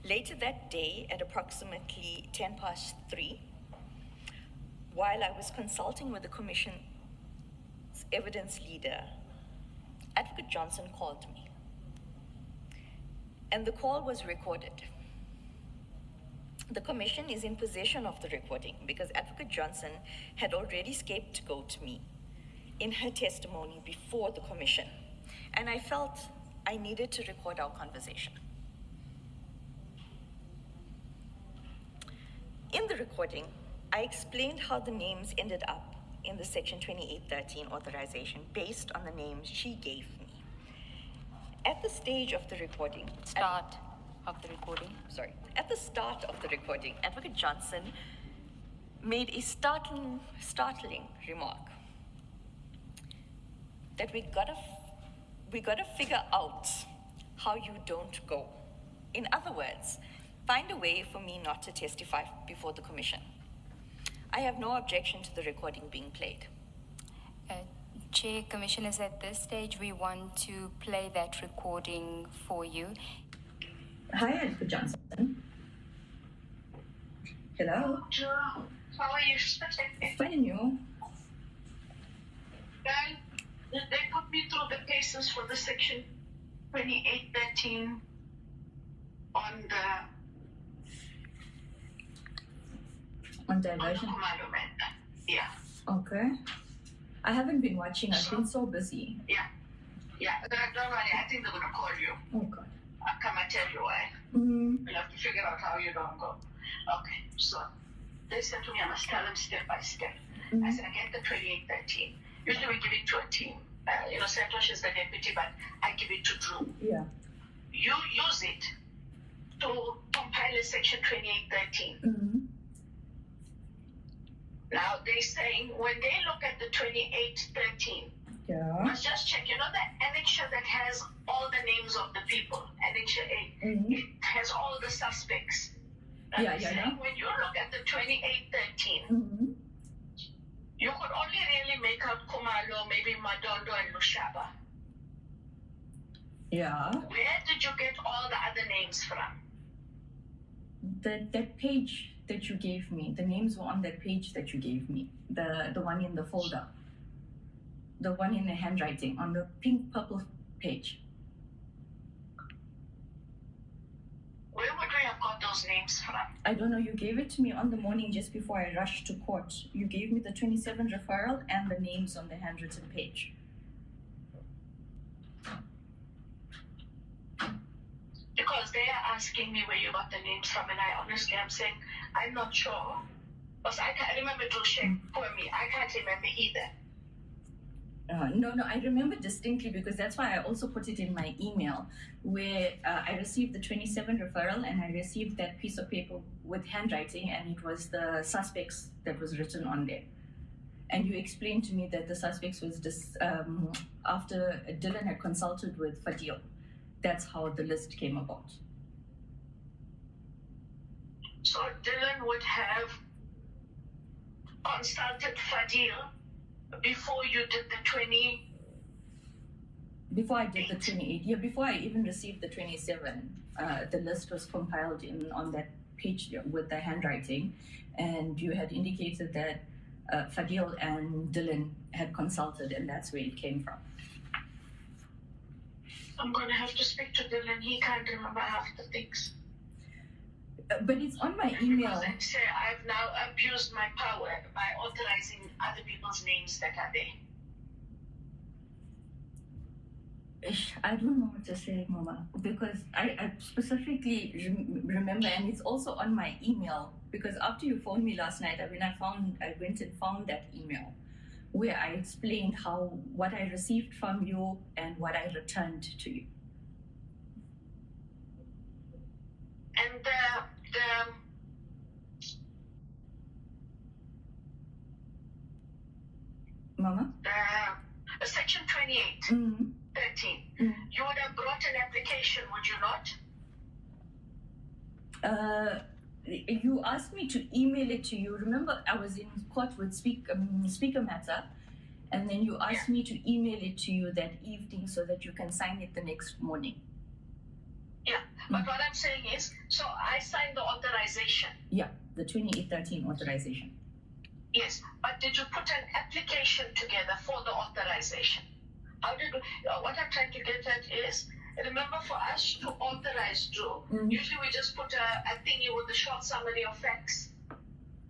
Later that day, at approximately 3:10, while I was consulting with the Commission's evidence leader, Advocate Johnson called me. And the call was recorded. The Commission is in possession of the recording because Advocate Johnson had already scapegoated me in her testimony before the Commission. And I felt I needed to record our conversation. In the recording, I explained how the names ended up in the Section 2813 authorization based on the names she gave me. At the stage of the recording, At the start of the recording, Advocate Johnson made a startling remark that we gotta figure out how you don't go. In other words, find a way for me not to testify before the Commission. I have no objection to the recording being played. Chair, Commissioners, at this stage, we want to play that recording for you. Hi, Advocate Johnson. Hello. How are you? Fine, and you? Well, they put me through the cases for the Section 2813 on diversion. Khumalo matter. Yeah. Okay. I haven't been watching. I've been so busy. Yeah. Don't worry. I think they're gonna call you. Oh God. I'll come and tell you why. Mm-hmm. We'll have to figure out how you don't go. Okay. So they said to me, I must tell them step by step. Mm-hmm. I said, I get the 2813. Usually we give it to a team. Santosh is the deputy, but I give it to Drew. Yeah. You use it to compile a Section 2813. Mm-hmm. Now they're saying when they look at the 2813, let's just check. The annexure that has all the names of the people, annexure A, it has all the suspects. Yeah. When you look at the 2813, you could only really make out Khumalo, maybe Madondo and Lushaba. Yeah. Where did you get all the other names from? That page that you gave me, the names were on that page that you gave me, the one in the folder, the one in the handwriting on the pink purple page. Where would we have got those names from? I don't know. You gave it to me on the morning just before I rushed to court. You gave me the 27 referral and the names on the handwritten page. Because they are asking me where you got the names from, and I'm saying, I'm not sure. Because I can't remember Drushe for me. I can't remember either. No, I remember distinctly because that's why I also put it in my email where I received the 27 referral and I received that piece of paper with handwriting and it was the suspects that was written on there. And you explained to me that the suspects was after Dylan had consulted with Fadil. That's how the list came about. So Dylan would have consulted Fadil before you did the 20? Before I did the 28, yeah, before I even received the 27, the list was compiled on that page with the handwriting, and you had indicated that Fadil and Dylan had consulted, and that's where it came from. I'm going to have to speak to Dylan. He can't remember half the things. But it's on my email. Because I say I've now abused my power by authorizing other people's names that are there. I don't know what to say, Mama, because I specifically remember, and it's also on my email, because after you phoned me last night, I went and found that email where I explained what I received from you and what I returned to you. And Mama? Section 28, 13, you would have brought an application, would you not? You asked me to email it to you. Remember, I was in court with Speaker Matter, and then you asked me to email it to you that evening so that you can sign it the next morning. Yeah, But what I'm saying is, so I signed the authorization. Yeah, the 2813 authorization. Yes, but did you put an application together for the authorization? How did you, what I'm trying to get at is, remember, for us to authorize Drew, usually we just put a thingy with a short summary of facts.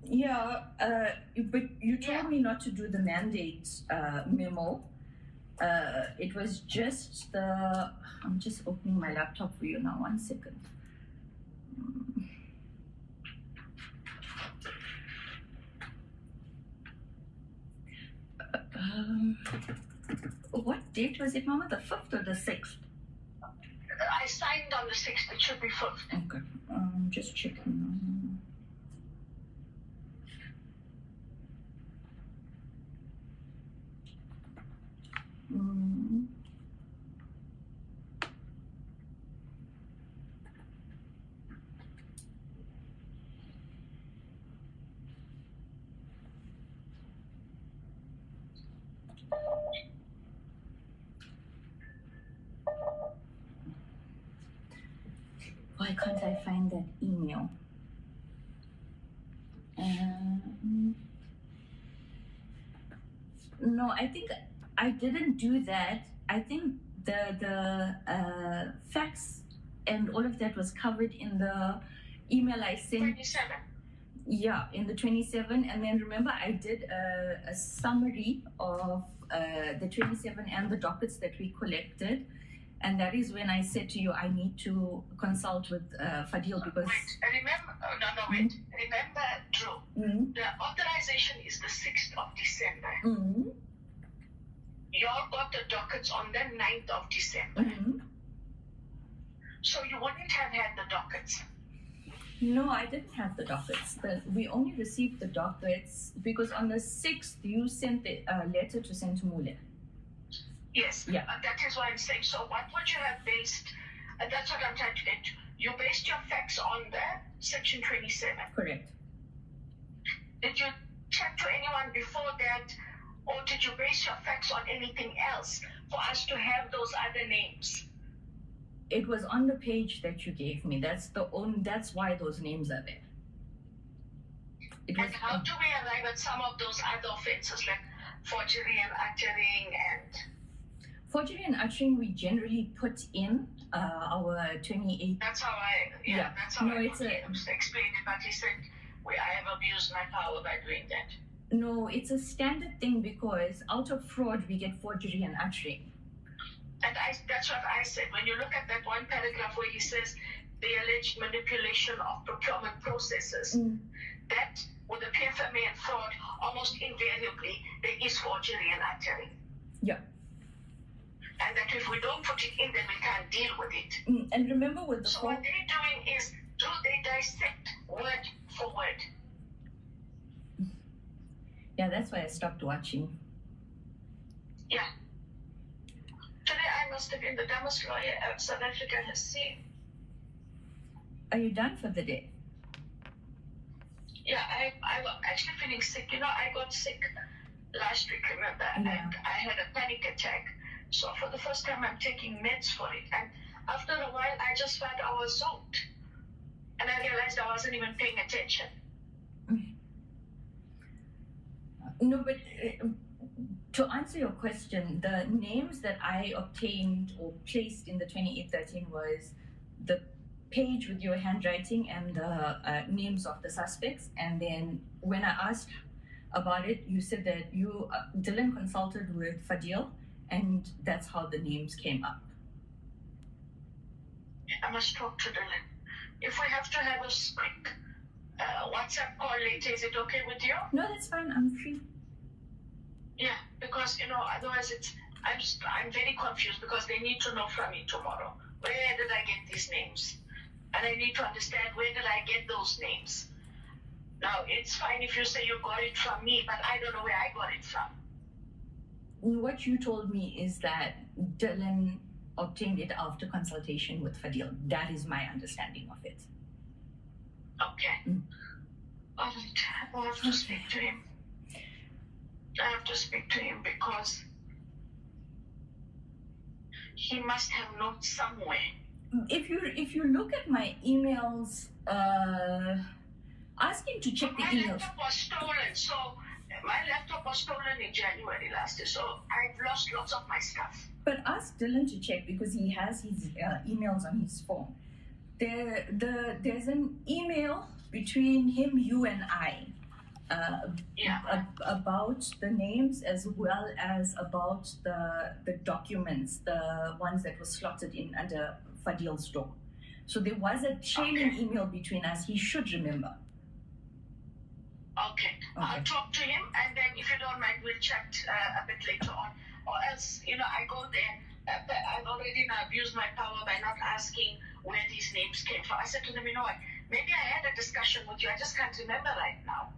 Yeah, but you told me not to do the mandate memo. It was just the. I'm just opening my laptop for you now. 1 second. What date was it, Mama? The 5th or the 6th? I signed on the 6th. It should be 5th. Okay. Just checking. Why can't I find that email? No, I think I didn't do that. I think the facts and all of that was covered in the email I sent. 27. Yeah, in the 27. And then remember, I did a summary of the 27 and the dockets that we collected. And that is when I said to you, I need to consult with Fadil because... Wait, remember, wait. Remember, Drew, the authorization is the 6th of December. Y'all got the dockets on the 9th of December. So you wouldn't have had the dockets. No, I didn't have the dockets. We only received the dockets because on the 6th, you sent the letter to Sentumule. Yes, yeah. That is what I'm saying. So what would you have based, that's what I'm trying to get. You based your facts on the section 27. Correct. Did you check to anyone before that, or did you base your facts on anything else for us to have those other names? It was on the page that you gave me. That's why those names are there. And how do we arrive at some of those other offenses like forgery and uttering and... Forgery and uttering, we generally put in our 28. That's how that's how I explained it, but he said, I have abused my power by doing that. No, it's a standard thing because out of fraud, we get forgery and uttering. And that's what I said. When you look at that one paragraph where he says the alleged manipulation of procurement processes, that with the PFMA and fraud, almost invariably, there is forgery and uttering. Yeah. And that if we don't put it in, then we can't deal with it. And remember with the So what they're doing is, do they dissect word for word? Yeah, that's why I stopped watching. Yeah. Today I must have been the dumbest lawyer South Africa has seen. Are you done for the day? Yeah, I'm actually feeling sick. I got sick last week, remember? Yeah. And I had a panic attack. So for the first time, I'm taking meds for it. And after a while, I just felt I was zoned. And I realized I wasn't even paying attention. No, but to answer your question, the names that I obtained or placed in the 2813 was the page with your handwriting and the names of the suspects. And then when I asked about it, you said that you, Dylan consulted with Fadil, and that's how the names came up. I must talk to Dylan. If we have to have a quick WhatsApp call later, is it okay with you? No, that's fine. I'm free. Yeah, because otherwise I'm very confused because they need to know from me tomorrow. Where did I get these names? And I need to understand where did I get those names. Now, it's fine if you say you got it from me, but I don't know where I got it from. What you told me is that Dylan obtained it after consultation with Fadil. That is my understanding of it. Okay. All right. I'll have to speak to him. I have to speak to him because he must have notes somewhere if you look at my emails, ask him to check the emails. My laptop was stolen, so my laptop was stolen in January last year, so I've lost lots of my stuff. But ask Dylan to check because he has his emails on his phone. There's an email between him, you, and I about the names as well as about the documents, the ones that were slotted in under Fadil's door. So there was a trailing email between us. He should remember. Okay. I'll talk to him, and then if you don't mind, we'll chat a bit later on. Or else, I go there. I've already now abused my power by not asking where these names came from. I said to them, you know what, maybe I had a discussion with you. I just can't remember right now.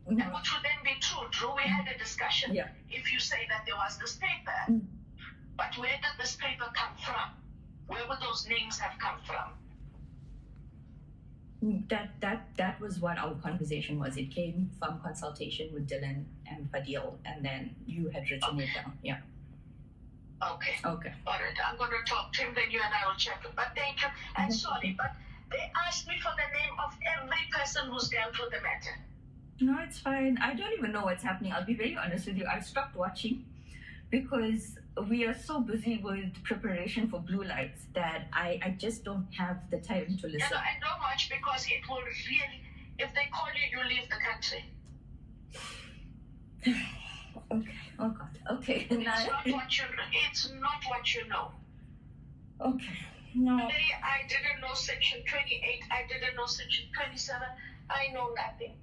And which would then be true. Drew, we had a discussion. Yeah. If you say that there was this paper. But where did this paper come from? Where would those names have come from? That was what our conversation was. It came from consultation with Dylan and Fadil, and then you had written it down. Yeah. Okay. All right. I'm going to talk to him, then you and I will check it. But thank you. I'm sorry, but they asked me for the name of every person who's dealt with the matter. No, it's fine. I don't even know what's happening. I'll be very honest with you. I stopped watching because we are so busy with preparation for blue lights that I just don't have the time to listen. And don't watch because it will really, if they call you, you leave the country. Okay. Oh God. Okay. It's not what you know. Okay. No. Today I didn't know section 28. I didn't know section 27. I know nothing.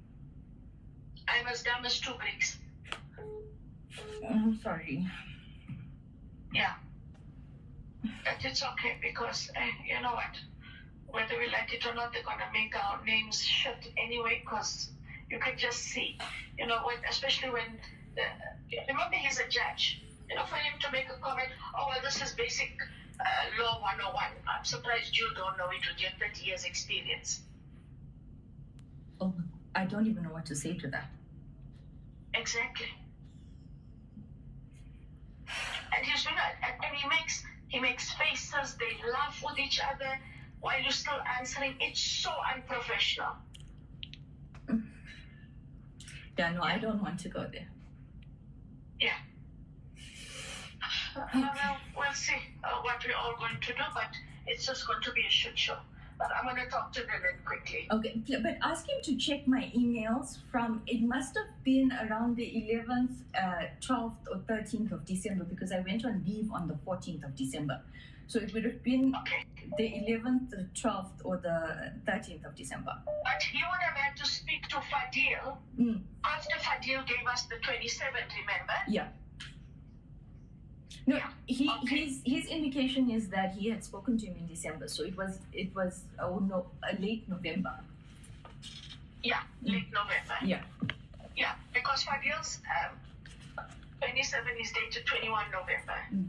I'm as dumb as two bricks. I'm sorry. Yeah. But it's okay because, you know what? Whether we like it or not, they're going to make our names shit anyway because you can just see. Especially when, remember he's a judge. For him to make a comment, oh, well, this is basic law 101. I'm surprised you don't know it with your 30 years experience. Oh, I don't even know what to say to that. Exactly. And he's doing it, and he makes faces. They laugh with each other while you're still answering. It's so unprofessional. Yeah, no, I don't want to go there. Yeah. Well, we'll see what we're all going to do, but it's just going to be a shit show. But I'm going to talk to Dylan quickly. Okay, but ask him to check my emails from, it must have been around the 11th, 12th or 13th of December because I went on leave on the 14th of December. So it would have been the 11th, the 12th or the 13th of December. But he would have had to speak to Fadil after Fadil gave us the 27th, remember? Yeah. No, his indication is that he had spoken to him in December, so it was late November. Yeah, late November. Yeah. Yeah, because Fadil's 27 is dated 21 November.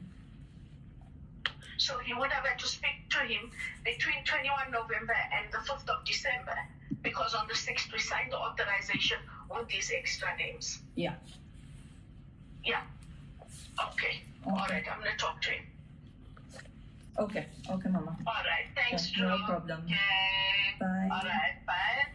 So he would have had to speak to him between 21 November and the 5th of December, because on the 6th we signed the authorization with these extra names. Yeah. Yeah. Okay. All right, I'm going to talk to him. Okay, Mama. All right, thanks, Drew. No problem. Okay. Bye. All right, bye.